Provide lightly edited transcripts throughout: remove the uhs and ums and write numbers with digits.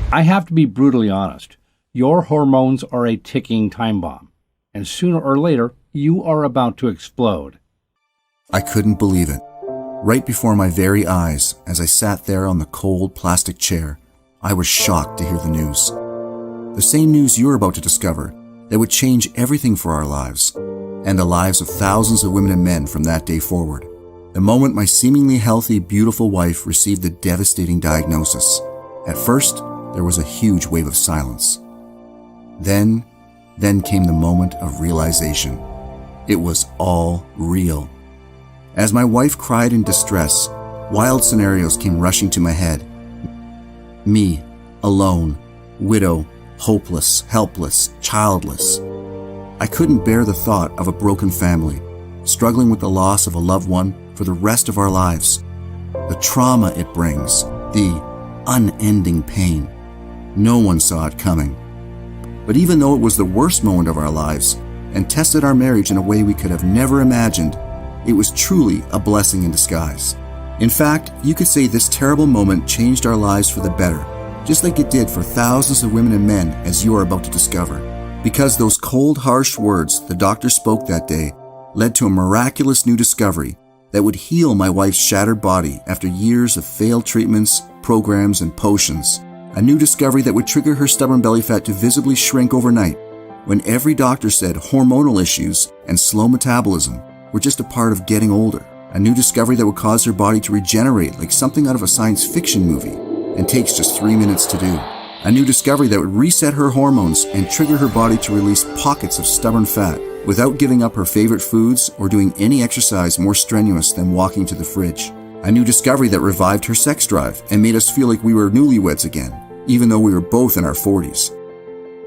I have to be brutally honest. Your hormones are a ticking time bomb, and sooner or later, you are about to explode. I couldn't believe it. Right before my very eyes, as I sat there on the cold plastic chair, I was shocked to hear the news. The same news you're about to discover that would change everything for our lives, and the lives of thousands of women and men from that day forward. The moment my seemingly healthy, beautiful wife received the devastating diagnosis. At first, there was a huge wave of silence. Then came the moment of realization. It was all real. As my wife cried in distress, wild scenarios came rushing to my head. Me, alone, widow, hopeless, helpless, childless. I couldn't bear the thought of a broken family, struggling with the loss of a loved one for the rest of our lives. The trauma it brings, the unending pain. No one saw it coming. But even though it was the worst moment of our lives and tested our marriage in a way we could have never imagined, it was truly a blessing in disguise. In fact, you could say this terrible moment changed our lives for the better, just like it did for thousands of women and men, as you are about to discover. Because those cold, harsh words the doctor spoke that day led to a miraculous new discovery that would heal my wife's shattered body after years of failed treatments, programs, and potions. A new discovery that would trigger her stubborn belly fat to visibly shrink overnight, when every doctor said hormonal issues and slow metabolism were just a part of getting older. A new discovery that would cause her body to regenerate like something out of a science fiction movie and takes just 3 minutes to do. A new discovery that would reset her hormones and trigger her body to release pockets of stubborn fat without giving up her favorite foods or doing any exercise more strenuous than walking to the fridge. A new discovery that revived her sex drive and made us feel like we were newlyweds again, even though we were both in our 40s.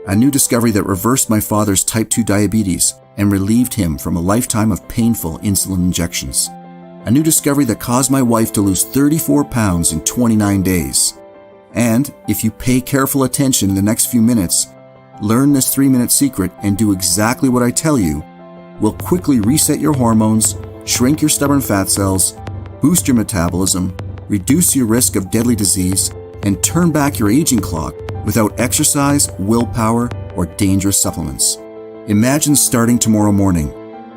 A new discovery that reversed my father's type 2 diabetes and relieved him from a lifetime of painful insulin injections. A new discovery that caused my wife to lose 34 pounds in 29 days. And if you pay careful attention in the next few minutes, learn this 3-minute secret and do exactly what I tell you, will quickly reset your hormones, shrink your stubborn fat cells, boost your metabolism, reduce your risk of deadly disease, and turn back your aging clock without exercise, willpower, or dangerous supplements. Imagine starting tomorrow morning.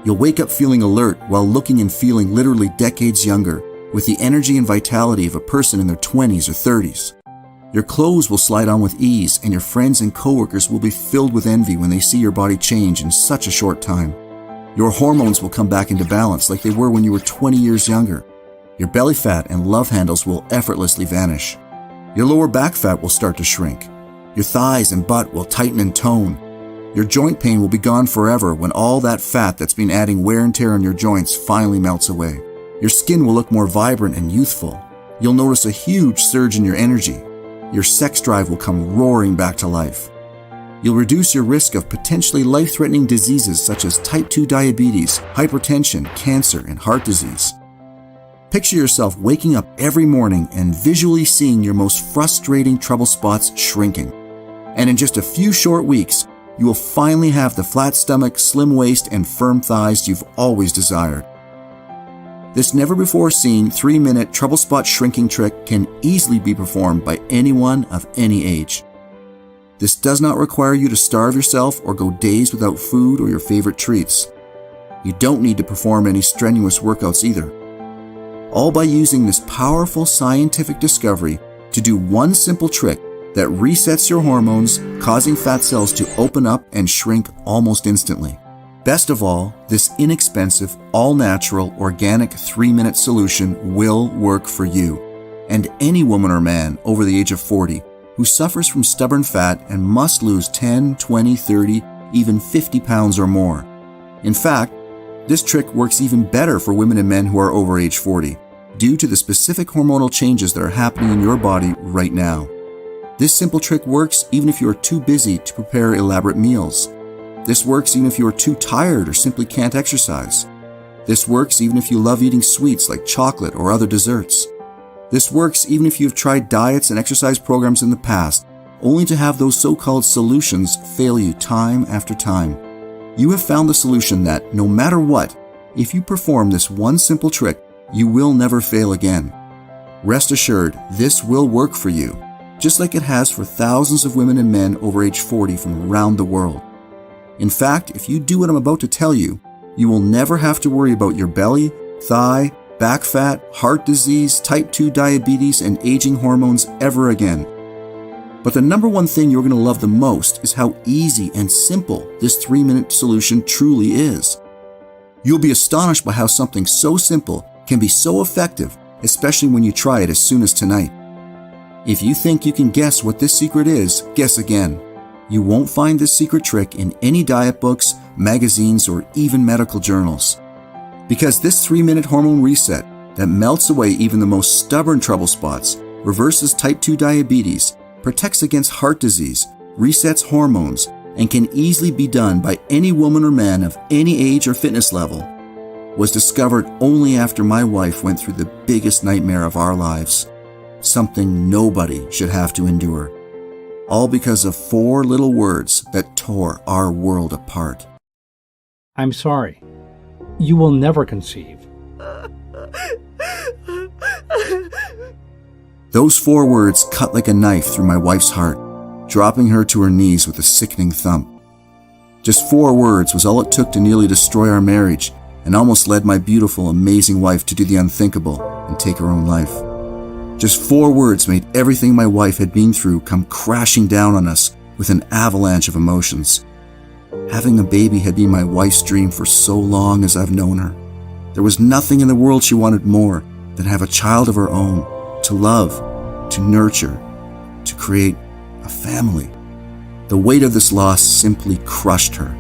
You'll wake up feeling alert while looking and feeling literally decades younger, with the energy and vitality of a person in their 20s or 30s. Your clothes will slide on with ease, and your friends and coworkers will be filled with envy when they see your body change in such a short time. Your hormones will come back into balance like they were when you were 20 years younger. Your belly fat and love handles will effortlessly vanish. Your lower back fat will start to shrink. Your thighs and butt will tighten and tone. Your joint pain will be gone forever when all that fat that's been adding wear and tear on your joints finally melts away. Your skin will look more vibrant and youthful. You'll notice a huge surge in your energy. Your sex drive will come roaring back to life. You'll reduce your risk of potentially life-threatening diseases such as type 2 diabetes, hypertension, cancer, and heart disease. Picture yourself waking up every morning and visually seeing your most frustrating trouble spots shrinking. And in just a few short weeks, you will finally have the flat stomach, slim waist, and firm thighs you've always desired. This never-before-seen 3-minute trouble spot shrinking trick can easily be performed by anyone of any age. This does not require you to starve yourself or go days without food or your favorite treats. You don't need to perform any strenuous workouts either. All by using this powerful scientific discovery to do one simple trick that resets your hormones, causing fat cells to open up and shrink almost instantly. Best of all, this inexpensive, all-natural, organic 3-minute solution will work for you and any woman or man over the age of 40 who suffers from stubborn fat and must lose 10, 20, 30, even 50 pounds or more. In fact, this trick works even better for women and men who are over age 40 due to the specific hormonal changes that are happening in your body right now. This simple trick works even if you are too busy to prepare elaborate meals. This works even if you are too tired or simply can't exercise. This works even if you love eating sweets like chocolate or other desserts. This works even if you've tried diets and exercise programs in the past, only to have those so-called solutions fail you time after time. You have found the solution that, no matter what, if you perform this one simple trick, you will never fail again. Rest assured, this will work for you. just like it has for thousands of women and men over age 40 from around the world. In fact, if you do what I'm about to tell you, you will never have to worry about your belly, thigh, back fat, heart disease, type 2 diabetes, and aging hormones ever again. But the number one thing you're going to love the most is how easy and simple this 3-minute solution truly is. You'll be astonished by how something so simple can be so effective, especially when you try it as soon as tonight. If you think you can guess what this secret is, guess again. You won't find this secret trick in any diet books, magazines, or even medical journals. Because this 3-minute hormone reset that melts away even the most stubborn trouble spots, reverses type 2 diabetes, protects against heart disease, resets hormones, and can easily be done by any woman or man of any age or fitness level, was discovered only after my wife went through the biggest nightmare of our lives, something nobody should have to endure, all because of 4 little words that tore our world apart. I'm sorry. You will never conceive. Those 4 words cut like a knife through my wife's heart, dropping her to her knees with a sickening thump. Just 4 words was all it took to nearly destroy our marriage and almost led my beautiful, amazing wife to do the unthinkable and take her own life. Just 4 words made everything my wife had been through come crashing down on us with an avalanche of emotions. Having a baby had been my wife's dream for so long as I've known her. There was nothing in the world she wanted more than have a child of her own, to love, to nurture, to create a family. The weight of this loss simply crushed her.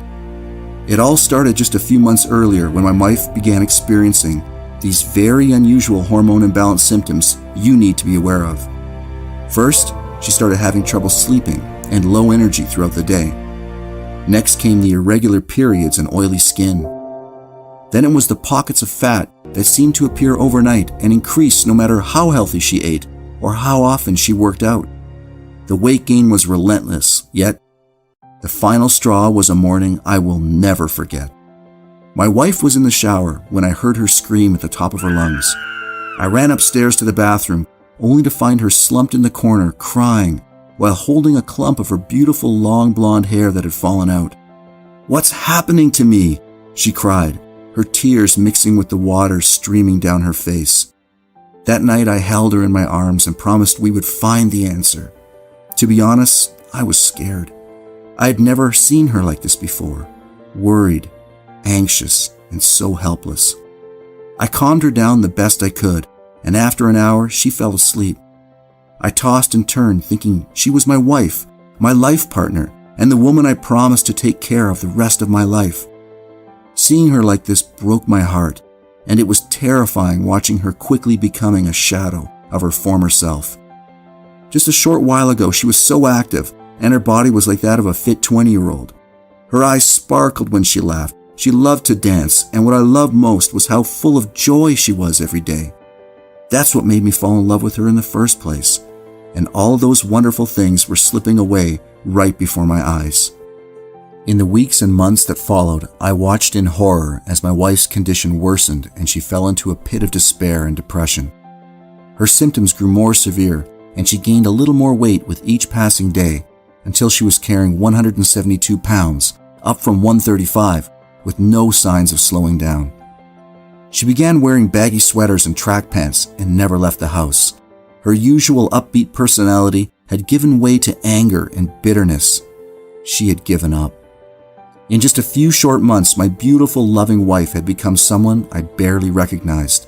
It all started just a few months earlier when my wife began experiencing these very unusual hormone imbalance symptoms you need to be aware of. First, she started having trouble sleeping and low energy throughout the day. Next came the irregular periods and oily skin. Then it was the pockets of fat that seemed to appear overnight and increase no matter how healthy she ate or how often she worked out. The weight gain was relentless, yet the final straw was a morning I will never forget. My wife was in the shower when I heard her scream at the top of her lungs. I ran upstairs to the bathroom, only to find her slumped in the corner, crying, while holding a clump of her beautiful long blonde hair that had fallen out. "What's happening to me?" she cried, her tears mixing with the water streaming down her face. That night I held her in my arms and promised we would find the answer. To be honest, I was scared. I had never seen her like this before, worried, anxious, and so helpless. I calmed her down the best I could, and after an hour, she fell asleep. I tossed and turned, thinking she was my wife, my life partner, and the woman I promised to take care of the rest of my life. Seeing her like this broke my heart, and it was terrifying watching her quickly becoming a shadow of her former self. Just a short while ago, she was so active, and her body was like that of a fit 20-year-old. Her eyes sparkled when she laughed. She loved to dance, and what I loved most was how full of joy she was every day. That's what made me fall in love with her in the first place, and all those wonderful things were slipping away right before my eyes. In the weeks and months that followed, I watched in horror as my wife's condition worsened and she fell into a pit of despair and depression. Her symptoms grew more severe, and she gained a little more weight with each passing day until she was carrying 172 pounds, up from 135, with no signs of slowing down. She began wearing baggy sweaters and track pants and never left the house. Her usual upbeat personality had given way to anger and bitterness. She had given up. In just a few short months, my beautiful, loving wife had become someone I barely recognized.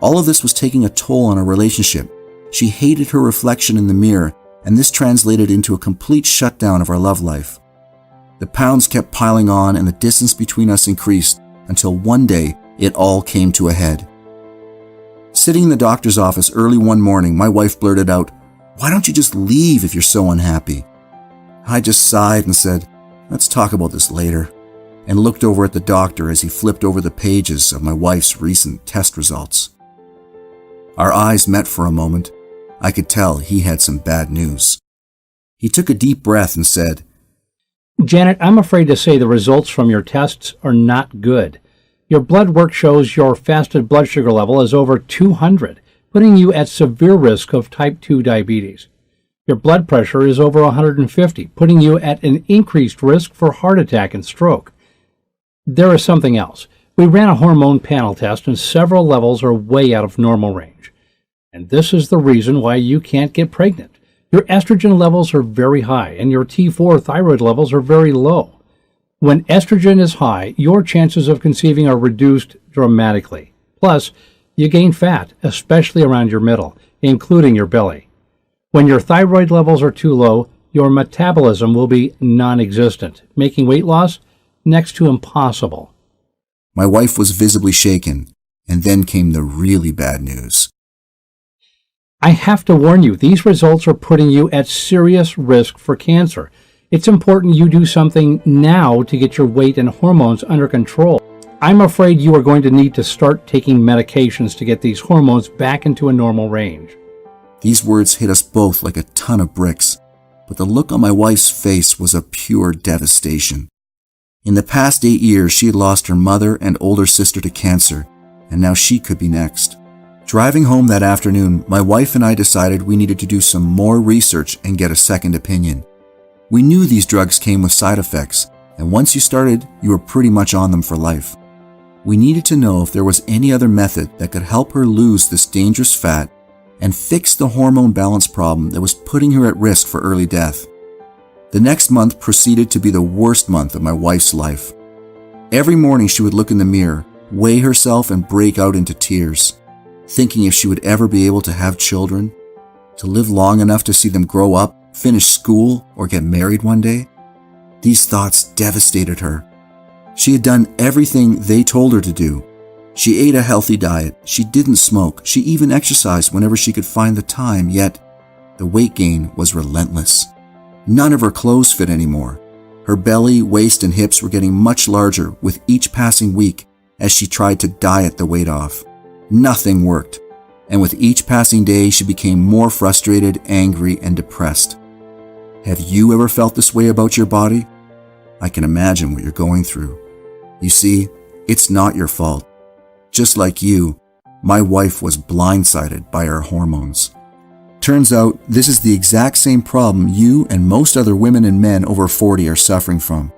All of this was taking a toll on our relationship. She hated her reflection in the mirror, and this translated into a complete shutdown of our love life. The pounds kept piling on and the distance between us increased until one day it all came to a head. Sitting in the doctor's office early one morning, my wife blurted out, "Why don't you just leave if you're so unhappy?" I just sighed and said, "Let's talk about this later," and looked over at the doctor as he flipped over the pages of my wife's recent test results. Our eyes met for a moment. I could tell he had some bad news. He took a deep breath and said, Janet, I'm afraid to say the results from your tests are not good. Your blood work shows your fasted blood sugar level is over 200, putting you at severe risk of type 2 diabetes. Your blood pressure is over 150, putting you at an increased risk for heart attack and stroke. There is something else. We ran a hormone panel test and several levels are way out of normal range. And this is the reason why you can't get pregnant. Your estrogen levels are very high and your T4 thyroid levels are very low. When estrogen is high, your chances of conceiving are reduced dramatically. Plus, you gain fat, especially around your middle, including your belly. When your thyroid levels are too low, your metabolism will be non-existent, making weight loss next to impossible. My wife was visibly shaken, and then came the really bad news. I have to warn you, these results are putting you at serious risk for cancer. It's important you do something now to get your weight and hormones under control. I'm afraid you are going to need to start taking medications to get these hormones back into a normal range. These words hit us both like a ton of bricks, but the look on my wife's face was of pure devastation. In the past 8 years, she had lost her mother and older sister to cancer, and now she could be next. Driving home that afternoon, my wife and I decided we needed to do some more research and get a second opinion. We knew these drugs came with side effects, and once you started, you were pretty much on them for life. We needed to know if there was any other method that could help her lose this dangerous fat and fix the hormone balance problem that was putting her at risk for early death. The next month proceeded to be the worst month of my wife's life. Every morning she would look in the mirror, weigh herself and break out into tears, thinking if she would ever be able to have children, to live long enough to see them grow up, finish school, or get married one day. These thoughts devastated her. She had done everything they told her to do. She ate a healthy diet, she didn't smoke, she even exercised whenever she could find the time, yet the weight gain was relentless. None of her clothes fit anymore. Her belly, waist, and hips were getting much larger with each passing week as she tried to diet the weight off. Nothing worked, and with each passing day she became more frustrated, angry, and depressed. Have you ever felt this way about your body? I can imagine what you're going through. You see, it's not your fault. Just like you, my wife was blindsided by her hormones. Turns out, this is the exact same problem you and most other women and men over 40 are suffering from.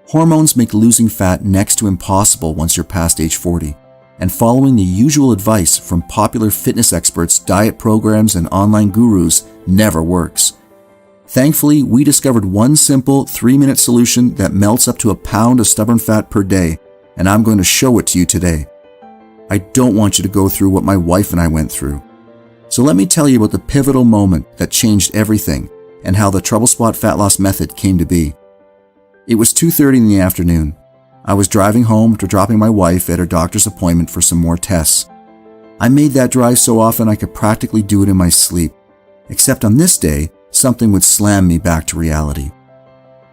Hormones make losing fat next to impossible once you're past age 40, and following the usual advice from popular fitness experts, diet programs, and online gurus never works. Thankfully, we discovered one simple 3-minute solution that melts up to a pound of stubborn fat per day, and I'm going to show it to you today. I don't want you to go through what my wife and I went through. So let me tell you about the pivotal moment that changed everything and how the Trouble Spot Fat Loss Method came to be. It was 2:30 in the afternoon. I was driving home after dropping my wife at her doctor's appointment for some more tests. I made that drive so often I could practically do it in my sleep, except on this day, something would slam me back to reality.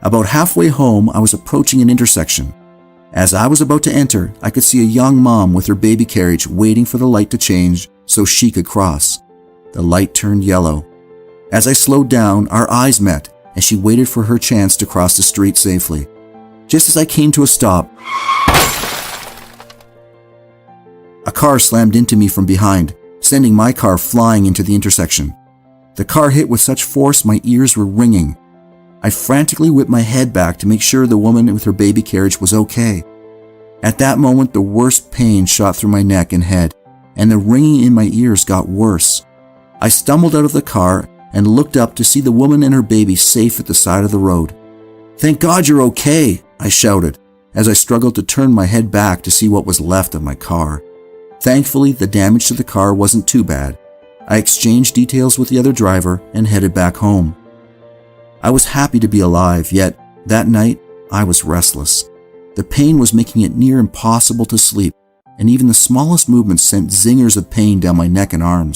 About halfway home, I was approaching an intersection. As I was about to enter, I could see a young mom with her baby carriage waiting for the light to change so she could cross. The light turned yellow. As I slowed down, our eyes met as she waited for her chance to cross the street safely. Just as I came to a stop, a car slammed into me from behind, sending my car flying into the intersection. The car hit with such force my ears were ringing. I frantically whipped my head back to make sure the woman with her baby carriage was okay. At that moment, the worst pain shot through my neck and head, and the ringing in my ears got worse. I stumbled out of the car and looked up to see the woman and her baby safe at the side of the road. "Thank God you're okay," I shouted as I struggled to turn my head back to see what was left of my car. Thankfully, the damage to the car wasn't too bad. I exchanged details with the other driver and headed back home. I was happy to be alive, yet that night I was restless. The pain was making it near impossible to sleep, and even the smallest movements sent zingers of pain down my neck and arms.